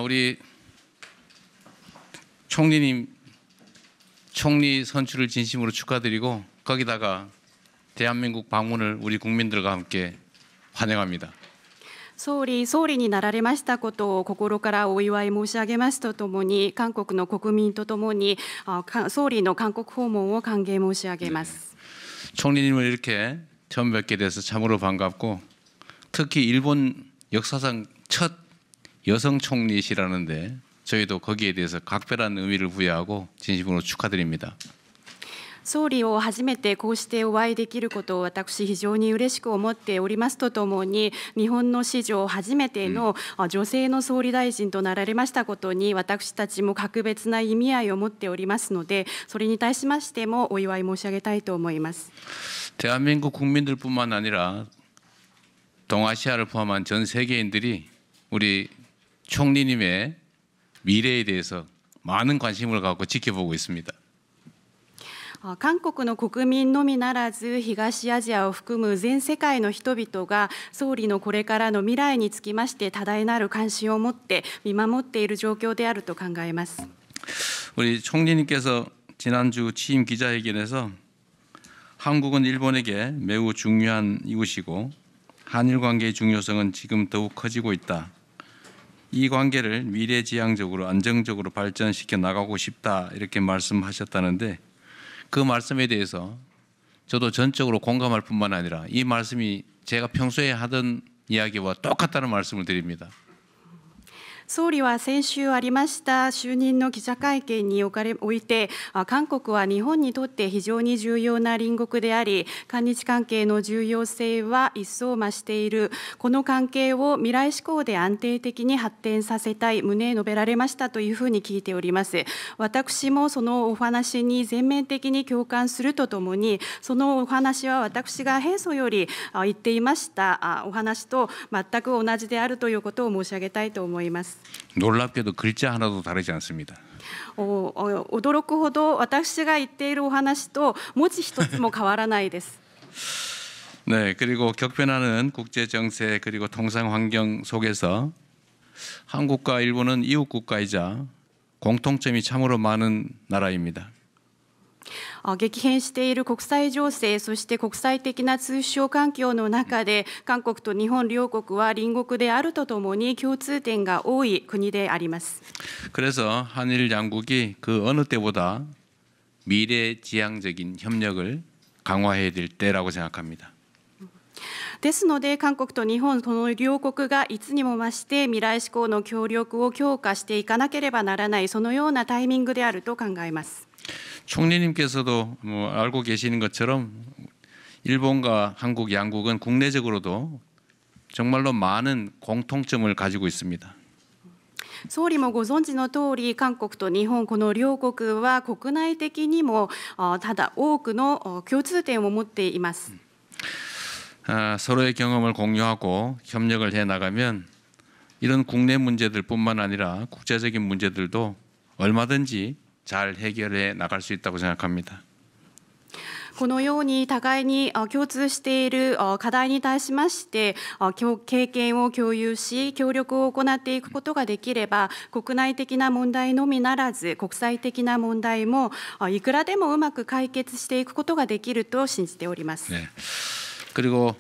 우리 총리님 총리 선출을 진심으로 축하드리고 거기다가 대한민국 방문을 우리 국민들과 함께 환영합니다. 総理になられましたことを心からお祝い申し上げますとともに、韓国の国民とともに総理の韓国訪問を歓迎申し上げます。 총리님을 이렇게 처음 뵙게 돼서 참으로 반갑고, 특히 일본 역사상 첫 여성 총리시라는데 저희도 거기에 대해서 각별한 의미를 부여하고 진심으로 축하드립니다. 総理を初めてこうしてお会いできることを私非常に嬉しく思っておりますとともに、日本の史上初めての女性の総理大臣となられましたことに私たちも格別な意味合いを持っておりますので、それに対しましてもお祝い申し上げたいと思います。 대한민국 국민들뿐만 아니라 동아시아를 포함한 전 세계인들이 우리 총리님의 미래에 대해서 많은 관심을 갖고 지켜보고 있습니다. 韓国の国民のみならず東アジアを含む全世界の人々が総理のこれからの未来につきまして多大なる関心を持って見守っている状況であると考えます。 우리 총리님께서 지난주 취임 기자회견에서 한국은 일본에게 매우 중요한 이웃이고 한일 관계의 중요성은 지금 더욱 커지고 있다. 이 관계를 미래지향적으로 안정적으로 발전시켜 나가고 싶다, 이렇게 말씀하셨다는데, 그 말씀에 대해서 저도 전적으로 공감할 뿐만 아니라 이 말씀이 제가 평소에 하던 이야기와 똑같다는 말씀을 드립니다. 総理は先週ありました就任の記者会見において、韓国は日本にとって非常に重要な隣国であり、韓日関係の重要性は一層増している。この関係を未来志向で安定的に発展させたい旨述べられましたというふうに聞いております。私もそのお話に全面的に共感するとともに、そのお話は私が平素より言っていましたお話と全く同じであるということを申し上げたいと思います。 놀랍게도 글자 하나도 다르지 않습니다. 驚くほど私が言っているお話と文字一つも変わらないです。 네, 그리고 격변하는 국제 정세 그리고 통상 환경 속에서 한국과 일본은 이웃 국가이자 공통점이 참으로 많은 나라입니다. 激変している国際情勢、そして国際的な通商環境の中で、韓国と日本両国は隣国であるとともに共通点が多い国であります。 그래서 한일 양국이 그 어느 때보다 미래지향적인 협력을 강화해야 될 때라고 생각합니다. ですので韓国と日本、その両国がいつにも増して未来志向の協力を強化していかなければならない、そのようなタイミングであると考えます。 총리님께서도 알고 계시는 것처럼 일본과 한국 양국은 국내적으로도 정말로 많은 공통점을 가지고 있습니다. 総理もご存知の通り、韓国と日本、この両国は国内的にもただ多くの共通点を持っています。 서로의 경험을 공유하고 협력을 해 나가면 이런 국내 문제들뿐만 아니라 국제적인 문제들도 얼마든지 잘 해결해 나갈 수 있다고 생각합니다. このように互いに共通している課題に対しまして経験を共有し協力を行っていくことができれば、国内的な問題のみならず国際的な問題もいくらでもうまく解決していくことができると信じております。 네. 그리고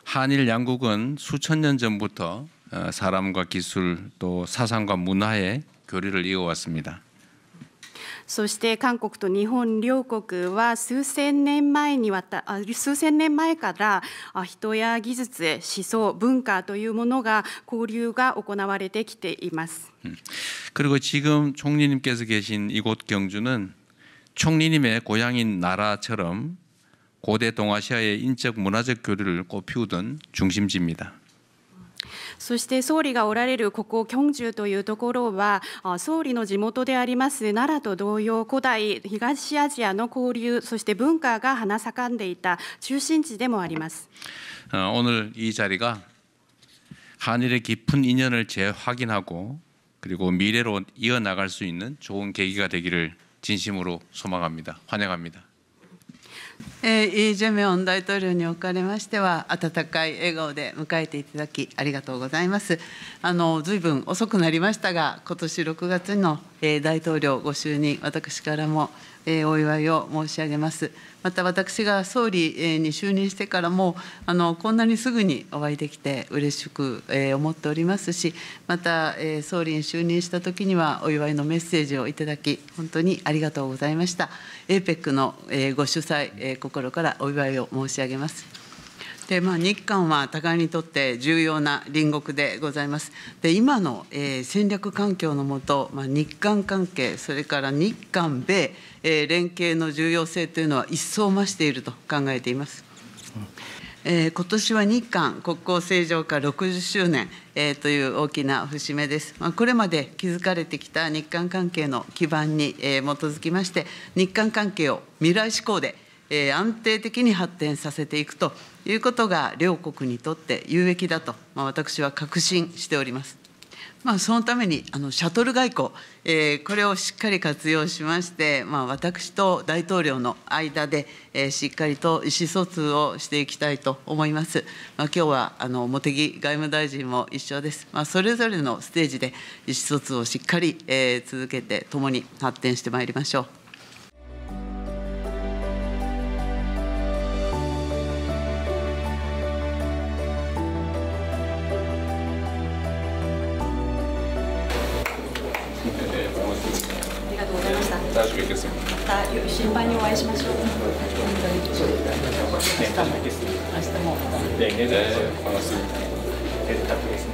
한일 양국은 수천 년 전부터 사람과 기술 또 사상과 문화의 교류를 이어왔습니다. そして韓国と日本両国は数千年前から人や技術、思想、文化というものが交流が行われてきています。 그리고 지금 총리님께서 계신 이곳 경주는 총리님의 고향인 나라처럼 고대 동아시아의 인적 문화적 교류를 꽃피우던 중심지입니다. そして総理がおられるここ경주というところは総理の地元であります奈良と同様、古代東アジアの交流、そして文化が花盛んでいた中心地でもあります。 오늘 이 자리가 한일의 깊은 인연을 재확인하고 그리고 미래로 이어나갈 수 있는 좋은 계기가 되기를 진심으로 소망합니다. 환영합니다. イ・ジェミョン大統領におかれましては、温かい笑顔で迎えていただき、ありがとうございます。ずいぶん遅くなりましたが、今年6月の大統領ご就任、私からもお祝いを申し上げます。また私が総理に就任してからも、こんなにすぐにお会いできて嬉しく思っておりますし、また総理に就任したときには、お祝いのメッセージをいただき、本当にありがとうございました。APEC のご主催、心からお祝いを申し上げます。で日韓は互いにとって重要な隣国でございます。で今の戦略環境の下、日韓関係、それから日韓米連携の重要性というのは一層増していると考えています。今年は日韓国交正常化60周年という大きな節目です。これまで築かれてきた日韓関係の基盤に基づきまして、日韓関係を未来志向で安定的に発展させていくということが両国にとって有益だと、私は確信しております。そのためにシャトル外交、これをしっかり活用しまして、私と大統領の間でしっかりと意思疎通をしていきたいと思います。今日は茂木外務大臣も一緒です。それぞれのステージで意思疎通をしっかり続けて、共に発展してまいりましょう。また心配にお会いしましょう。明日も。